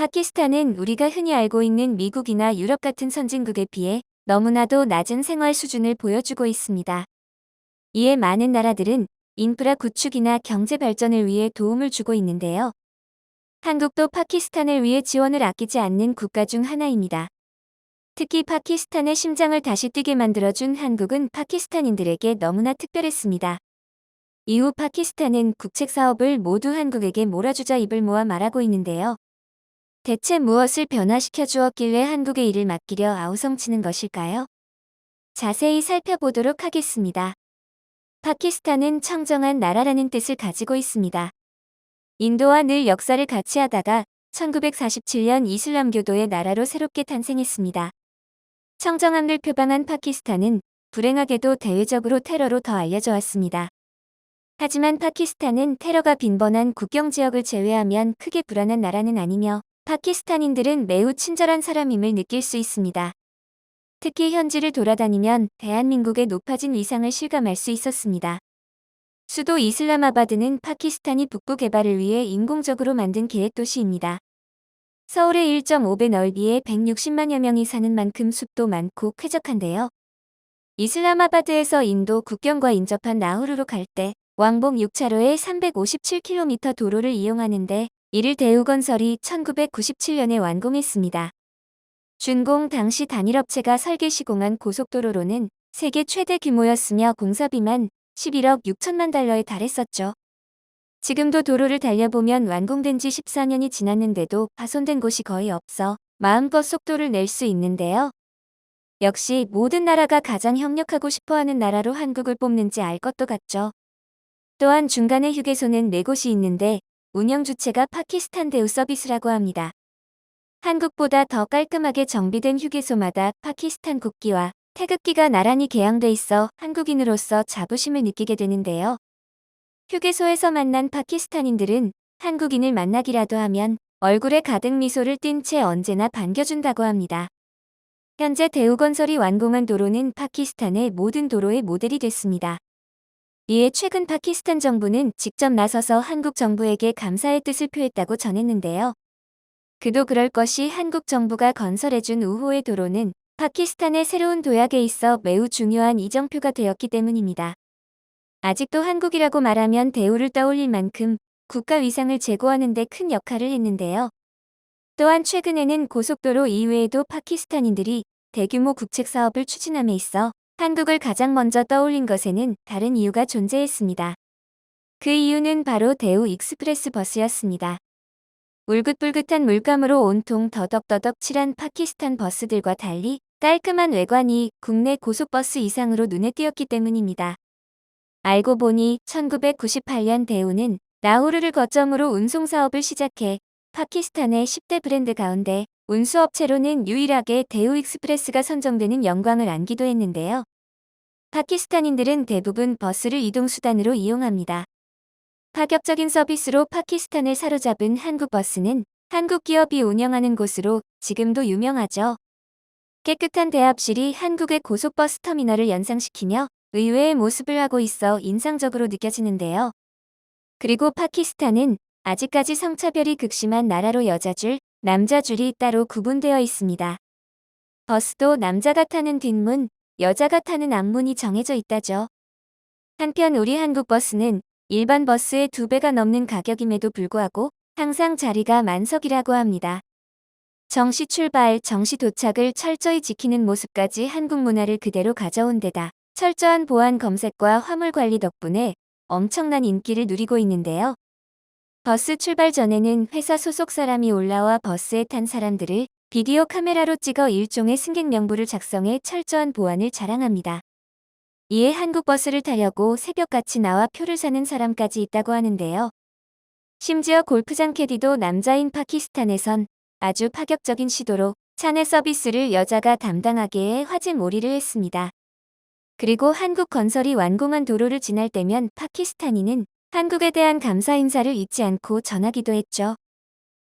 파키스탄은 우리가 흔히 알고 있는 미국이나 유럽 같은 선진국에 비해 너무나도 낮은 생활 수준을 보여주고 있습니다. 이에 많은 나라들은 인프라 구축이나 경제 발전을 위해 도움을 주고 있는데요. 한국도 파키스탄을 위해 지원을 아끼지 않는 국가 중 하나입니다. 특히 파키스탄의 심장을 다시 뛰게 만들어준 한국은 파키스탄인들에게 너무나 특별했습니다. 이후 파키스탄은 국책 사업을 모두 한국에게 몰아주자 입을 모아 말하고 있는데요. 대체 무엇을 변화시켜 주었길래 한국의 일을 맡기려 아우성치는 것일까요? 자세히 살펴보도록 하겠습니다. 파키스탄은 청정한 나라라는 뜻을 가지고 있습니다. 인도와 늘 역사를 같이 하다가 1947년 이슬람교도의 나라로 새롭게 탄생했습니다. 청정함을 표방한 파키스탄은 불행하게도 대외적으로 테러로 더 알려져 왔습니다. 하지만 파키스탄은 테러가 빈번한 국경 지역을 제외하면 크게 불안한 나라는 아니며 파키스탄인들은 매우 친절한 사람임을 느낄 수 있습니다. 특히 현지를 돌아다니면 대한민국의 높아진 위상을 실감할 수 있었습니다. 수도 이슬람아바드는 파키스탄이 북부 개발을 위해 인공적으로 만든 계획도시입니다. 서울의 1.5배 넓이에 160만여 명이 사는 만큼 숲도 많고 쾌적한데요. 이슬람아바드에서 인도 국경과 인접한 라후르로 갈 때 왕복 6차로에 357km 도로를 이용하는데 이를 대우건설이 1997년에 완공했습니다. 준공 당시 단일업체가 설계 시공한 고속도로로는 세계 최대 규모였으며 공사비만 11억 6천만 달러에 달했었죠. 지금도 도로를 달려보면 완공된 지 14년이 지났는데도 파손된 곳이 거의 없어 마음껏 속도를 낼 수 있는데요. 역시 모든 나라가 가장 협력하고 싶어하는 나라로 한국을 뽑는지 알 것도 같죠. 또한 중간에 휴게소는 4곳이 있는데 운영 주체가 파키스탄 대우 서비스라고 합니다. 한국보다 더 깔끔하게 정비된 휴게소마다 파키스탄 국기와 태극기가 나란히 개양돼 있어 한국인으로서 자부심을 느끼게 되는데요. 휴게소에서 만난 파키스탄인들은 한국인을 만나기라도 하면 얼굴에 가득 미소를 띤 채 언제나 반겨준다고 합니다. 현재 대우건설이 완공한 도로는 파키스탄의 모든 도로의 모델이 됐습니다. 이에 최근 파키스탄 정부는 직접 나서서 한국 정부에게 감사의 뜻을 표했다고 전했는데요. 그도 그럴 것이 한국 정부가 건설해준 우호의 도로는 파키스탄의 새로운 도약에 있어 매우 중요한 이정표가 되었기 때문입니다. 아직도 한국이라고 말하면 대우를 떠올릴 만큼 국가 위상을 제고하는 데 큰 역할을 했는데요. 또한 최근에는 고속도로 이외에도 파키스탄인들이 대규모 국책 사업을 추진함에 있어 한국을 가장 먼저 떠올린 것에는 다른 이유가 존재했습니다. 그 이유는 바로 대우 익스프레스 버스였습니다. 울긋불긋한 물감으로 온통 더덕더덕 칠한 파키스탄 버스들과 달리 깔끔한 외관이 국내 고속버스 이상으로 눈에 띄었기 때문입니다. 알고 보니 1998년 대우는 라후르를 거점으로 운송사업을 시작해 파키스탄의 10대 브랜드 가운데 운수업체로는 유일하게 대우 익스프레스가 선정되는 영광을 안기도 했는데요. 파키스탄인들은 대부분 버스를 이동수단으로 이용합니다. 파격적인 서비스로 파키스탄을 사로잡은 한국버스는 한국 기업이 운영하는 곳으로 지금도 유명하죠. 깨끗한 대합실이 한국의 고속버스 터미널을 연상시키며 의외의 모습을 하고 있어 인상적으로 느껴지는데요. 그리고 파키스탄은 아직까지 성차별이 극심한 나라로 여자줄, 남자줄이 따로 구분되어 있습니다. 버스도 남자가 타는 뒷문, 여자가 타는 앞문이 정해져 있다죠. 한편 우리 한국 버스는 일반 버스의 2배가 넘는 가격임에도 불구하고 항상 자리가 만석이라고 합니다. 정시 출발, 정시 도착을 철저히 지키는 모습까지 한국 문화를 그대로 가져온 데다 철저한 보안 검색과 화물 관리 덕분에 엄청난 인기를 누리고 있는데요. 버스 출발 전에는 회사 소속 사람이 올라와 버스에 탄 사람들을 비디오 카메라로 찍어 일종의 승객 명부를 작성해 철저한 보안을 자랑합니다. 이에 한국 버스를 타려고 새벽같이 나와 표를 사는 사람까지 있다고 하는데요. 심지어 골프장 캐디도 남자인 파키스탄에선 아주 파격적인 시도로 차내 서비스를 여자가 담당하게 해 화제몰이를 했습니다. 그리고 한국 건설이 완공한 도로를 지날 때면 파키스탄인은 한국에 대한 감사 인사를 잊지 않고 전하기도 했죠.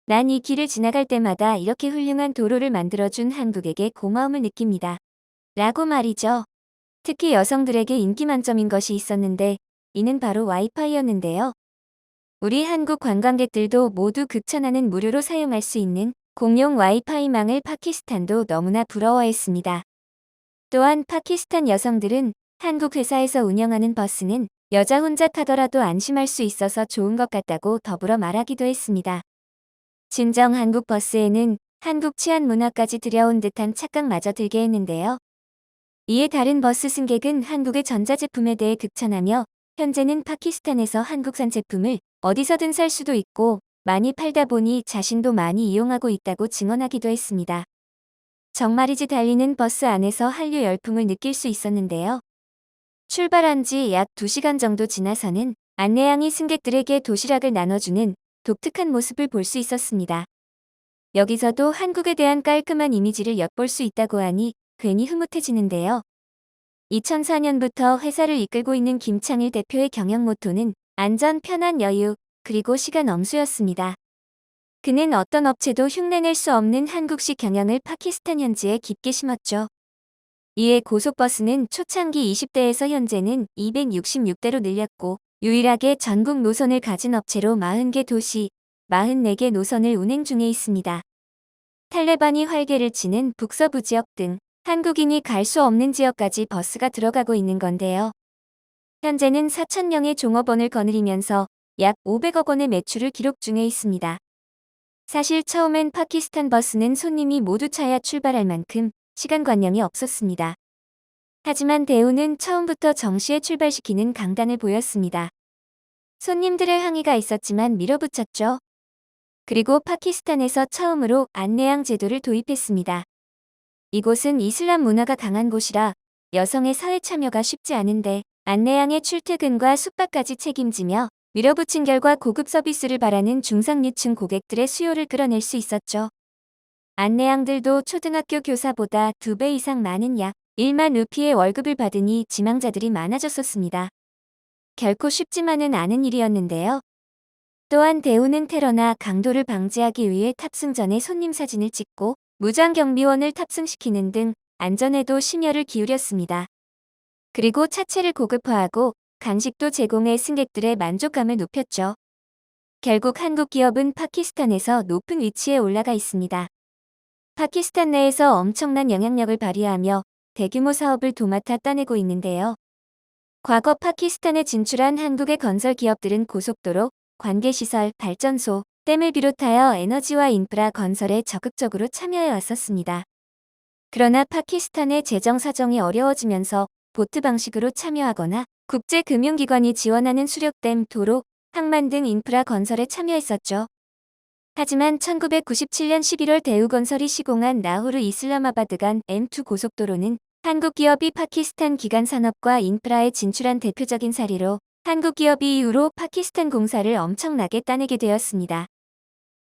난 이 길을 지나갈 때마다 이렇게 훌륭한 도로를 만들어준 한국에게 고마움을 느낍니다. 라고 말이죠. 특히 여성들에게 인기 만점인 것이 있었는데 이는 바로 와이파이였는데요. 우리 한국 관광객들도 모두 극찬하는 무료로 사용할 수 있는 공용 와이파이망을 파키스탄도 너무나 부러워했습니다. 또한 파키스탄 여성들은 한국 회사에서 운영하는 버스는 여자 혼자 타더라도 안심할 수 있어서 좋은 것 같다고 더불어 말하기도 했습니다. 진정 한국 버스에는 한국 치안 문화까지 들여온 듯한 착각마저 들게 했는데요. 이에 다른 버스 승객은 한국의 전자제품에 대해 극찬하며 현재는 파키스탄에서 한국산 제품을 어디서든 살 수도 있고 많이 팔다 보니 자신도 많이 이용하고 있다고 증언하기도 했습니다. 정말이지 달리는 버스 안에서 한류 열풍을 느낄 수 있었는데요. 출발한 지 약 2시간 정도 지나서는 안내양이 승객들에게 도시락을 나눠주는 독특한 모습을 볼 수 있었습니다. 여기서도 한국에 대한 깔끔한 이미지를 엿볼 수 있다고 하니 괜히 흐뭇해지는데요. 2004년부터 회사를 이끌고 있는 김창일 대표의 경영 모토는 안전, 편한, 여유, 그리고 시간 엄수였습니다. 그는 어떤 업체도 흉내낼 수 없는 한국식 경영을 파키스탄 현지에 깊게 심었죠. 이에 고속버스는 초창기 20대에서 현재는 266대로 늘렸고 유일하게 전국 노선을 가진 업체로 40개 도시, 44개 노선을 운행 중에 있습니다. 탈레반이 활개를 치는 북서부 지역 등 한국인이 갈 수 없는 지역까지 버스가 들어가고 있는 건데요. 현재는 4,000명의 종업원을 거느리면서 약 500억 원의 매출을 기록 중에 있습니다. 사실 처음엔 파키스탄 버스는 손님이 모두 차야 출발할 만큼 시간관념이 없었습니다. 하지만 대우는 처음부터 정시에 출발시키는 강단을 보였습니다. 손님들의 항의가 있었지만 밀어붙였죠. 그리고 파키스탄에서 처음으로 안내양 제도를 도입했습니다. 이곳은 이슬람 문화가 강한 곳이라 여성의 사회 참여가 쉽지 않은데 안내양의 출퇴근과 숙박까지 책임지며 밀어붙인 결과 고급 서비스를 바라는 중상류층 고객들의 수요를 끌어낼 수 있었죠. 안내양들도 초등학교 교사보다 2배 이상 많은 약 1만 루피의 월급을 받으니 지망자들이 많아졌었습니다. 결코 쉽지만은 않은 일이었는데요. 또한 대우는 테러나 강도를 방지하기 위해 탑승 전에 손님 사진을 찍고 무장경비원을 탑승시키는 등 안전에도 심혈을 기울였습니다. 그리고 차체를 고급화하고 간식도 제공해 승객들의 만족감을 높였죠. 결국 한국 기업은 파키스탄에서 높은 위치에 올라가 있습니다. 파키스탄 내에서 엄청난 영향력을 발휘하며 대규모 사업을 도맡아 따내고 있는데요. 과거 파키스탄에 진출한 한국의 건설 기업들은 고속도로, 관계시설, 발전소, 댐을 비롯하여 에너지와 인프라 건설에 적극적으로 참여해 왔었습니다. 그러나 파키스탄의 재정 사정이 어려워지면서 보트 방식으로 참여하거나 국제금융기관이 지원하는 수력댐, 도로, 항만 등 인프라 건설에 참여했었죠. 하지만 1997년 11월 대우건설이 시공한 라호르 이슬라마바드 간 M2 고속도로는 한국 기업이 파키스탄 기간 산업과 인프라에 진출한 대표적인 사례로 한국 기업이 이후로 파키스탄 공사를 엄청나게 따내게 되었습니다.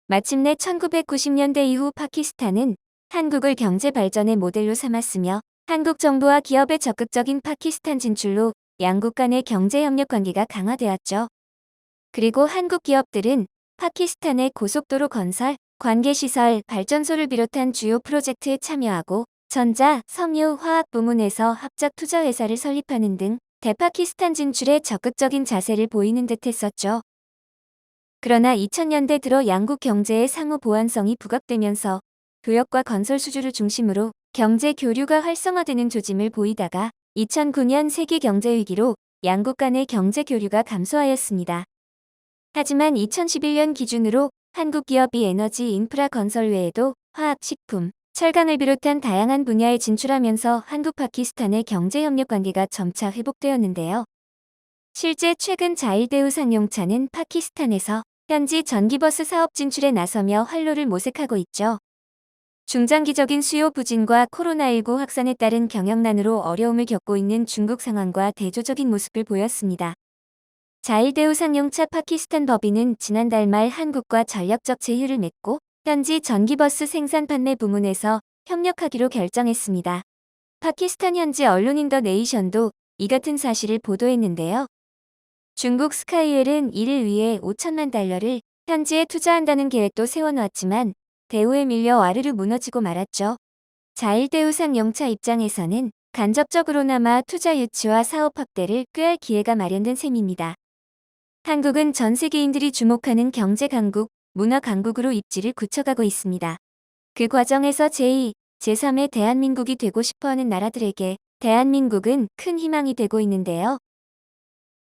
마침내 1990년대 이후 파키스탄은 한국을 경제 발전의 모델로 삼았으며 한국 정부와 기업의 적극적인 파키스탄 진출로 양국 간의 경제 협력 관계가 강화되었죠. 그리고 한국 기업들은 파키스탄의 고속도로 건설, 관계시설, 발전소를 비롯한 주요 프로젝트에 참여하고 전자, 섬유, 화학 부문에서 합작 투자 회사를 설립하는 등 대파키스탄 진출에 적극적인 자세를 보이는 듯 했었죠. 그러나 2000년대 들어 양국 경제의 상호 보완성이 부각되면서 교역과 건설 수주를 중심으로 경제 교류가 활성화되는 조짐을 보이다가 2009년 세계 경제 위기로 양국 간의 경제 교류가 감소하였습니다. 하지만 2011년 기준으로 한국 기업이 에너지 인프라 건설 외에도 화학, 식품, 철강을 비롯한 다양한 분야에 진출하면서 한국 파키스탄의 경제 협력 관계가 점차 회복되었는데요. 실제 최근 자일대우 상용차는 파키스탄에서 현지 전기버스 사업 진출에 나서며 활로를 모색하고 있죠. 중장기적인 수요 부진과 코로나19 확산에 따른 경영난으로 어려움을 겪고 있는 중국 상황과 대조적인 모습을 보였습니다. 자일대우 상용차 파키스탄 법인은 지난달 말 한국과 전략적 제휴를 맺고 현지 전기버스 생산 판매 부문에서 협력하기로 결정했습니다. 파키스탄 현지 언론인 더 네이션도 이 같은 사실을 보도했는데요. 중국 스카이웰은 이를 위해 5천만 달러를 현지에 투자한다는 계획도 세워놓았지만 대우에 밀려 와르르 무너지고 말았죠. 자일대우 상용차 입장에서는 간접적으로나마 투자 유치와 사업 확대를 꾀할 기회가 마련된 셈입니다. 한국은 전 세계인들이 주목하는 경제 강국, 문화 강국으로 입지를 굳혀가고 있습니다. 그 과정에서 제2, 제3의 대한민국이 되고 싶어하는 나라들에게 대한민국은 큰 희망이 되고 있는데요.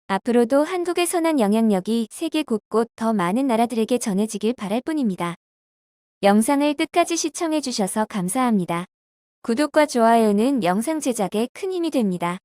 앞으로도 한국의 선한 영향력이 세계 곳곳 더 많은 나라들에게 전해지길 바랄 뿐입니다. 영상을 끝까지 시청해주셔서 감사합니다. 구독과 좋아요는 영상 제작에 큰 힘이 됩니다.